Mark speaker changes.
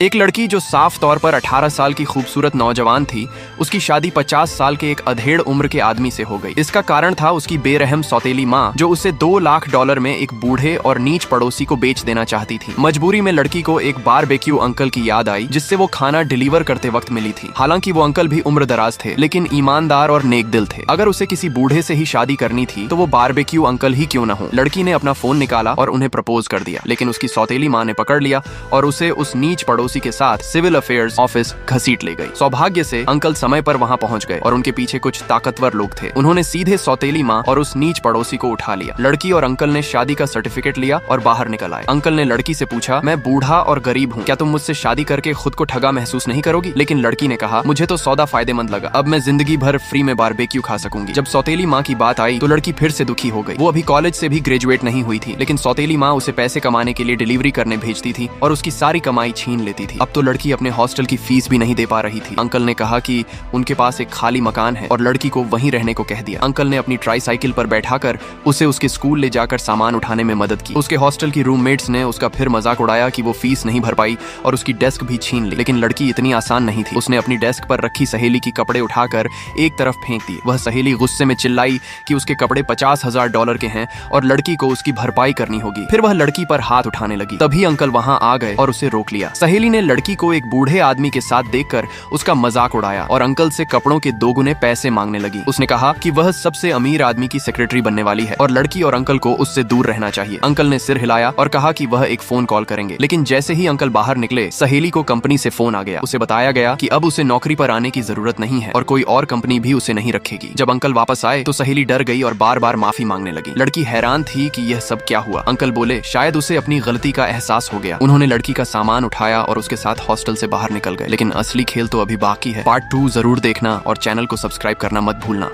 Speaker 1: एक लड़की जो साफ तौर पर 18 साल की खूबसूरत नौजवान थी, उसकी शादी 50 साल के एक अधेड़ उम्र के आदमी से हो गई। इसका कारण था उसकी बेरहम सौतेली माँ, जो उसे $2 लाख में एक बूढ़े और नीच पड़ोसी को बेच देना चाहती थी। मजबूरी में लड़की को एक बारबेक्यू अंकल की याद आई, जिससे वो खाना डिलीवर करते वक्त मिली थी। हालांकि वो अंकल भी उम्र दराज थे, लेकिन ईमानदार और नेक दिल थे। अगर उसे किसी बूढ़े से ही शादी करनी थी तो वो बारबेक्यू अंकल ही क्यों न हो। लड़की ने अपना फोन निकाला और उन्हें प्रपोज कर दिया, लेकिन उसकी सौतेली माँ ने पकड़ लिया और उसे उस नीच पड़ोसी के साथ सिविल अफेयर्स ऑफिस घसीट ले गई। सौभाग्य से अंकल समय पर वहां पहुंच गए और उनके पीछे कुछ ताकतवर लोग थे। उन्होंने सीधे सौतेली माँ और उस नीच पड़ोसी को उठा लिया। लड़की और अंकल ने शादी का सर्टिफिकेट लिया और बाहर निकल आए। अंकल ने लड़की से पूछा, मैं बूढ़ा और गरीब हूँ, क्या तुम मुझसे शादी करके खुद को ठगा महसूस नहीं करोगी? लेकिन लड़की ने कहा, मुझे तो सौदा फायदेमंद लगा, अब मैं जिंदगी भर फ्री में बारबेक्यू खा सकूंगी। जब सौतेली माँ की बात आई तो लड़की फिर से दुखी हो गई। वो अभी कॉलेज से भी ग्रेजुएट नहीं हुई थी, लेकिन सौतेली माँ उसे पैसे कमाने के लिए डिलीवरी करने भेजती थी और उसकी सारी कमाई छीन लेती थी। अब तो लड़की अपने हॉस्टल की फीस भी नहीं दे पा रही थी। अंकल ने कहा कि उनके पास एक खाली मकान है और लड़की को वहीं रहने को कह दिया। अंकल ने अपनी ट्राईसाइकिल पर बैठाकर उसे उसके स्कूल ले जाकर सामान उठाने में मदद की। उसके हॉस्टल की रूममेट्स ने उसका फिर मजाक उड़ाया कि वो फीस नहीं भर पाई और उसकी डेस्क भी छीन ली। लेकिन लड़की इतनी आसान नहीं थी। उसने अपनी डेस्क पर रखी सहेली की कपड़े उठाकर एक तरफ फेंक दिए। वह सहेली गुस्से में चिल्लाई कि उसके कपड़े $50,000 के हैं और लड़की को उसकी भरपाई करनी होगी। फिर वह लड़की पर हाथ उठाने लगी। तभी अंकल वहां आ गए और उसे रोक लिया। सहेली ने लड़की को एक बूढ़े आदमी के साथ देखकर उसका मजाक उड़ाया और अंकल से कपड़ों के 2 गुने पैसे मांगने लगी। उसने कहा कि वह सबसे अमीर आदमी की सेक्रेटरी बनने वाली है और लड़की और अंकल को उससे दूर रहना चाहिए। अंकल ने सिर हिलाया और कहा कि वह एक फोन कॉल करेंगे। लेकिन जैसे ही अंकल बाहर निकले, सहेली को कंपनी से फोन आ गया। उसे बताया गया कि अब उसे नौकरी पर आने की जरूरत नहीं है और कोई और कंपनी भी उसे नहीं रखेगी। जब अंकल वापस आए तो सहेली डर गई और बार बार माफी मांगने लगी। लड़की हैरान थी कि यह सब क्या हुआ। अंकल बोले, शायद उसे अपनी गलती का एहसास हो गया। उन्होंने लड़की का सामान उठाया और उसके साथ हॉस्टल से बाहर निकल गए। लेकिन असली खेल तो अभी बाकी है। पार्ट 2 जरूर देखना और चैनल को सब्सक्राइब करना मत भूलना।